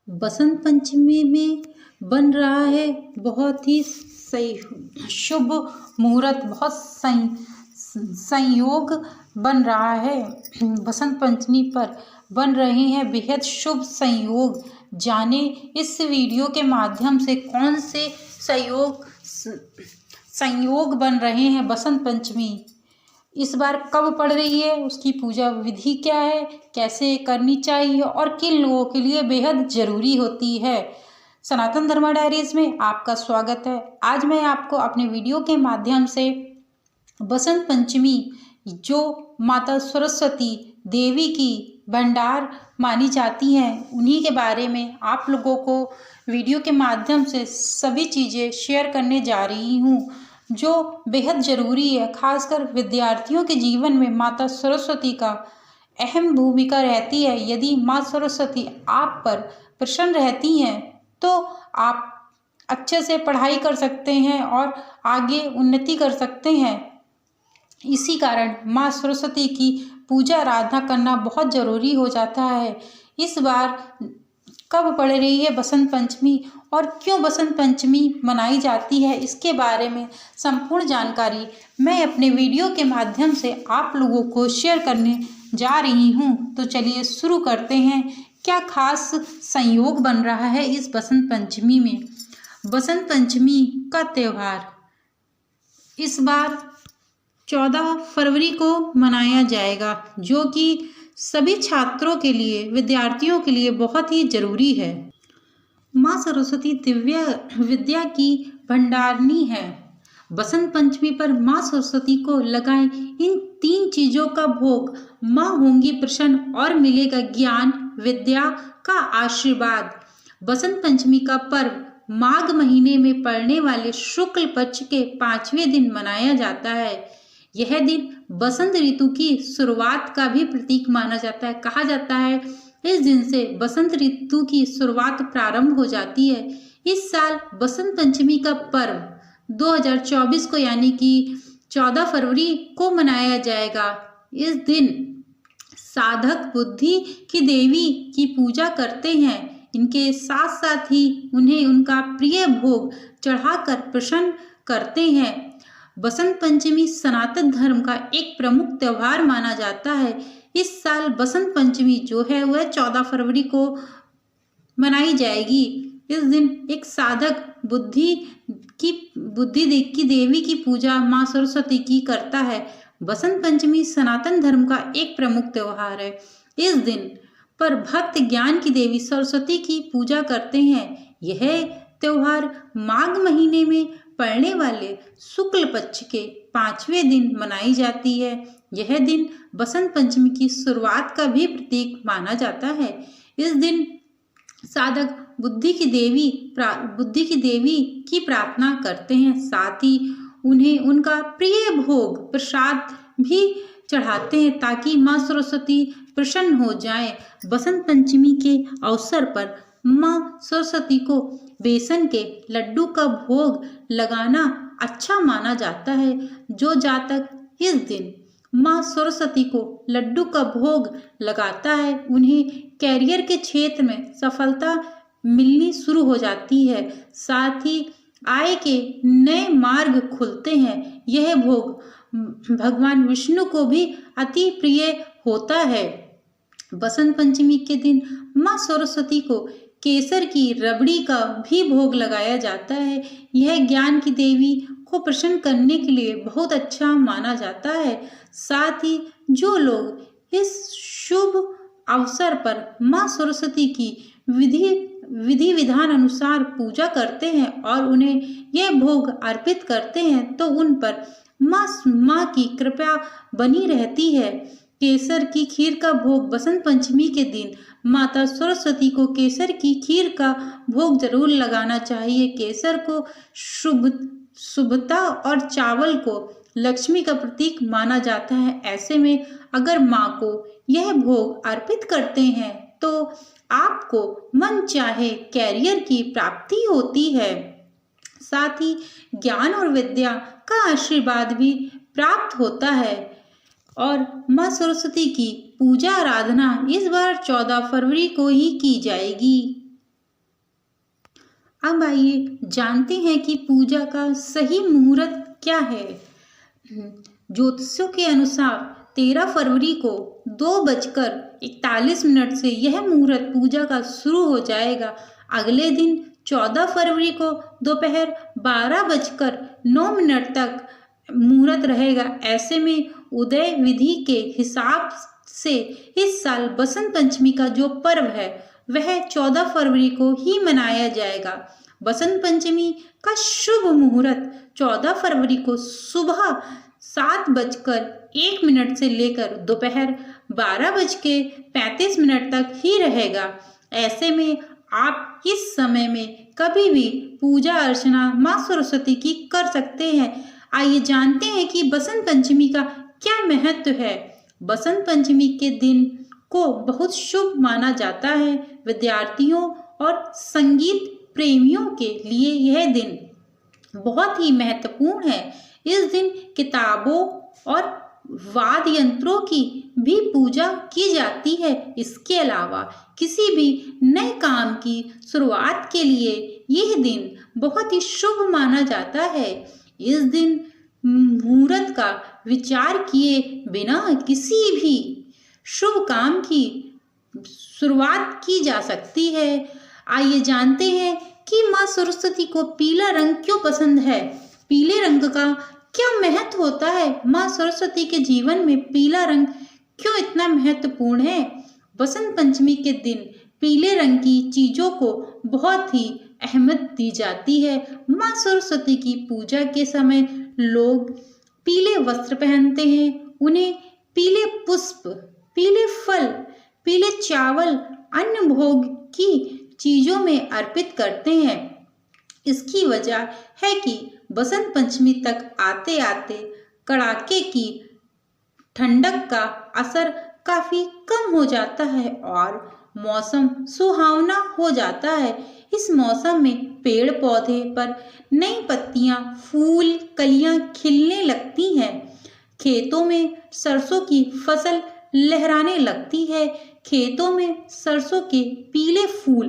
बसंत पंचमी में बन रहा है बहुत ही सही शुभ मुहूर्त, बहुत संयोग बन रहा है। बसंत पंचमी पर बन रहे हैं बेहद शुभ संयोग। जाने इस वीडियो के माध्यम से कौन से संयोग बन रहे हैं। बसंत पंचमी इस बार कब पड़ रही है, उसकी पूजा विधि क्या है, कैसे करनी चाहिए और किन लोगों के लिए बेहद ज़रूरी होती है। सनातन धर्म डायरीज में आपका स्वागत है। आज मैं आपको अपने वीडियो के माध्यम से बसंत पंचमी, जो माता सरस्वती देवी की भंडार मानी जाती हैं, उन्हीं के बारे में आप लोगों को वीडियो के माध्यम से सभी चीज़ें शेयर करने जा रही हूँ, जो बेहद ज़रूरी है। खासकर विद्यार्थियों के जीवन में माता सरस्वती का अहम भूमिका रहती है। यदि माँ सरस्वती आप पर प्रसन्न रहती हैं तो आप अच्छे से पढ़ाई कर सकते हैं और आगे उन्नति कर सकते हैं। इसी कारण माँ सरस्वती की पूजा आराधना करना बहुत ज़रूरी हो जाता है। इस बार कब पड़ रही है बसंत पंचमी और क्यों बसंत पंचमी मनाई जाती है, इसके बारे में संपूर्ण जानकारी मैं अपने वीडियो के माध्यम से आप लोगों को शेयर करने जा रही हूँ। तो चलिए शुरू करते हैं। क्या खास संयोग बन रहा है इस बसंत पंचमी में। बसंत पंचमी का त्यौहार इस बार 14 फरवरी को मनाया जाएगा, जो कि सभी छात्रों के लिए, विद्यार्थियों के लिए बहुत ही ज़रूरी है। माँ सरस्वती दिव्य विद्या की भंडारनी है। बसंत पंचमी पर माँ सरस्वती को लगाएं इन 3 चीज़ों का भोग। माँ होंगी प्रसन्न और मिलेगा ज्ञान विद्या का आशीर्वाद। बसंत पंचमी का पर्व माघ महीने में पड़ने वाले शुक्ल पक्ष के 5वें दिन मनाया जाता है। यह दिन बसंत ऋतु की शुरुआत का भी प्रतीक माना जाता है। कहा जाता है इस दिन से बसंत ऋतु की शुरुआत प्रारंभ हो जाती है। इस साल बसंत पंचमी का पर्व 2024 को यानी कि 14 फरवरी को मनाया जाएगा। इस दिन साधक बुद्धि की देवी की पूजा करते हैं। इनके साथ साथ ही उन्हें उनका प्रिय भोग चढ़ाकर प्रसन्न करते हैं। बसंत पंचमी सनातन धर्म का एक प्रमुख त्यौहार माना जाता है। इस साल बसंत पंचमी जो है वह 14 फरवरी को मनाई जाएगी। इस दिन एक साधक बुद्धि की देवी की पूजा माँ सरस्वती की करता है। बसंत पंचमी सनातन धर्म का एक प्रमुख त्यौहार है। इस दिन पर भक्त ज्ञान की देवी सरस्वती की पूजा करते हैं। यह त्यौहार माघ महीने में पड़ने वाले शुक्ल पक्ष के 5वें दिन मनाई जाती है। यह दिन बसंत पंचमी की शुरुआत का भी प्रतीक माना जाता है। इस दिन साधक बुद्धि की देवी की प्रार्थना करते हैं। साथ ही उन्हें उनका प्रिय भोग प्रसाद भी चढ़ाते हैं ताकि माँ सरस्वती प्रसन्न हो जाए। बसंत पंचमी के अवसर पर माँ सरस्वती को बेसन के लड्डू का भोग लगाना अच्छा माना जाता है। जो जातक इस दिन माँ सरस्वती को लड्डू का भोग लगाता है, उन्हें कैरियर के क्षेत्र में सफलता मिलनी शुरू हो जाती है। साथ ही आय के नए मार्ग खुलते हैं। यह भोग भगवान विष्णु को भी अति प्रिय होता है। बसंत पंचमी के दिन माँ सरस्वती को केसर की रबड़ी का भी भोग लगाया जाता है। यह ज्ञान की देवी को प्रसन्न करने के लिए बहुत अच्छा माना जाता है। साथ ही जो लोग इस शुभ अवसर पर माँ सरस्वती की विधि विधान अनुसार पूजा करते हैं और उन्हें यह भोग अर्पित करते हैं तो उन पर माँ की कृपा बनी रहती है। केसर की खीर का भोग बसंत पंचमी के दिन माता सरस्वती को केसर की खीर का भोग जरूर लगाना चाहिए। केसर को शुभता और चावल को लक्ष्मी का प्रतीक माना जाता है। ऐसे में अगर माँ को यह भोग अर्पित करते हैं तो आपको मन चाहे कैरियर की प्राप्ति होती है। साथ ही ज्ञान और विद्या का आशीर्वाद भी प्राप्त होता है। और माँ सरस्वती की पूजा आराधना इस बार 14 फरवरी को ही की जाएगी। अब आइए जानते हैं कि पूजा का सही मुहूर्त क्या है। ज्योतिषों के अनुसार 13 फरवरी को 2:41 से यह मुहूर्त पूजा का शुरू हो जाएगा। अगले दिन 14 फरवरी को दोपहर 12:09 तक मुहूर्त रहेगा। ऐसे में उदय विधि के हिसाब से इस साल बसंत पंचमी का जो पर्व है वह 14 फरवरी को ही मनाया जाएगा। बसंत पंचमी का शुभ मुहूर्त 14 फरवरी को सुबह 7:01 से लेकर दोपहर 12:35 तक ही रहेगा। ऐसे में आप इस समय में कभी भी पूजा अर्चना माँ सरस्वती की कर सकते हैं। आइए जानते हैं कि बसंत पंचमी का क्या महत्व है। बसंत पंचमी के दिन को बहुत शुभ माना जाता है। विद्यार्थियों और संगीत प्रेमियों के लिए यह दिन बहुत ही महत्वपूर्ण है। इस दिन किताबों और वाद्य यंत्रों की भी पूजा की जाती है। इसके अलावा किसी भी नए काम की शुरुआत के लिए यह दिन बहुत ही शुभ माना जाता है। इस दिन मुहूर्त का विचार किए बिना किसी भी शुभ काम की शुरुआत की जा सकती है। आइए जानते हैं कि माँ सरस्वती को पीला रंग क्यों पसंद है। पीले रंग का क्या महत्व होता है। माँ सरस्वती के जीवन में पीला रंग क्यों इतना महत्वपूर्ण है। बसंत पंचमी के दिन पीले रंग की चीजों को बहुत ही अहमियत दी जाती है। माँ सरस्वती की पूजा के समय लोग पीले वस्त्र पहनते हैं। उन्हें पीले पुष्प, पीले फल, पीले चावल, अन्य भोग की चीजों में अर्पित करते हैं। इसकी वजह है कि बसंत पंचमी तक आते आते कड़ाके की ठंडक का असर काफी कम हो जाता है और मौसम सुहावना हो जाता है। इस मौसम में पेड़ पौधे पर नई पत्तियां, फूल, कलियां खिलने लगती हैं। खेतों में सरसों की फसल लहराने लगती है। खेतों में सरसों के पीले फूल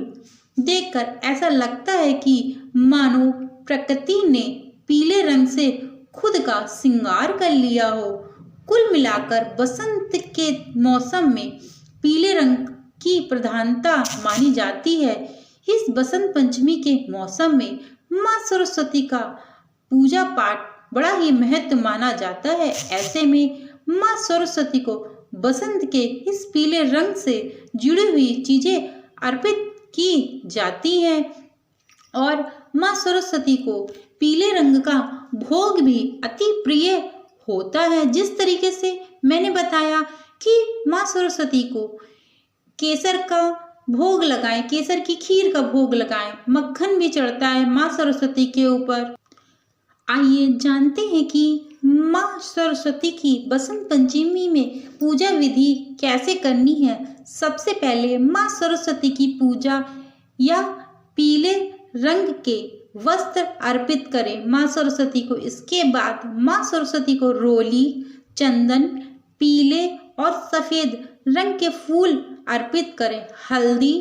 देखकर ऐसा लगता है कि मानो प्रकृति ने पीले रंग से खुद का श्रृंगार कर लिया हो। कुल मिलाकर बसंत के मौसम में पीले रंग की प्रधानता मानी जाती है। इस बसंत पंचमी के मौसम में माँ सरस्वती का पूजा पाठ बड़ा ही महत्व माना जाता है। ऐसे में माँ सरस्वती को बसंत के इस पीले रंग से जुड़ी हुई चीजें अर्पित की जाती हैं और माँ सरस्वती को पीले रंग का भोग भी अति प्रिय होता है। जिस तरीके से मैंने बताया कि माँ सरस्वती को केसर का भोग लगाएं, केसर की खीर का भोग लगाएं, मक्खन भी चढ़ता है माँ सरस्वती के ऊपर। आइए जानते हैं कि माँ सरस्वती की बसंत पंचमी में पूजा विधि कैसे करनी है। सबसे पहले माँ सरस्वती की पूजा या पीले रंग के वस्त्र अर्पित करें माँ सरस्वती को। इसके बाद माँ सरस्वती को रोली, चंदन, पीले और सफेद रंग के फूल अर्पित करें। हल्दी,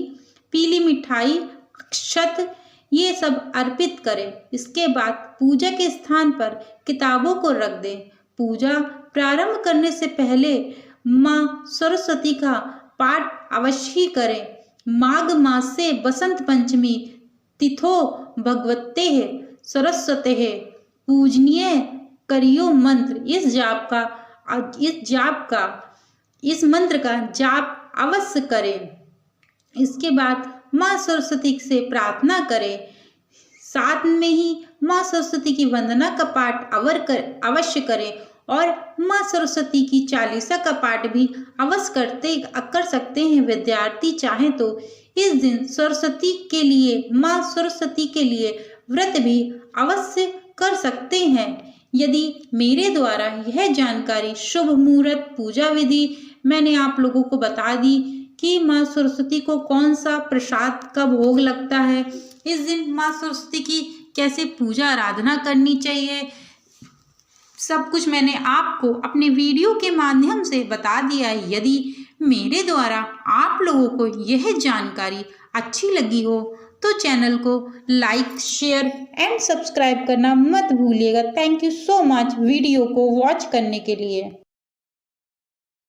पीली मिठाई, अक्षत ये सब अर्पित करें। इसके बाद पूजा के स्थान पर किताबों को रख दें। पूजा प्रारंभ करने से पहले माँ सरस्वती का पाठ अवश्य करें। माघ मास से बसंत पंचमी तिथो भगवते सरस्वते पूजनीय करियो मंत्र। इस मंत्र का जाप अवश्य करें। इसके बाद माँ सरस्वती से प्रार्थना करें। साथ में ही माँ सरस्वती की वंदना का पाठ अवश्य करें और माँ सरस्वती की चालीसा का पाठ भी अवश्य कर सकते हैं। विद्यार्थी चाहें तो इस दिन सरस्वती के लिए, माँ सरस्वती के लिए व्रत भी अवश्य कर सकते हैं। यदि मेरे द्वारा यह जानकारी, शुभ मुहूर्त, पूजा विधि मैंने आप लोगों को बता दी कि माँ सरस्वती को कौन सा प्रसाद का भोग लगता है, इस दिन माँ सरस्वती की कैसे पूजा आराधना करनी चाहिए, सब कुछ मैंने आपको अपने वीडियो के माध्यम से बता दिया है। यदि मेरे द्वारा आप लोगों को यह जानकारी अच्छी लगी हो तो चैनल को लाइक, शेयर एंड सब्सक्राइब करना मत भूलिएगा। Thank you so much video को वॉच करने के लिए।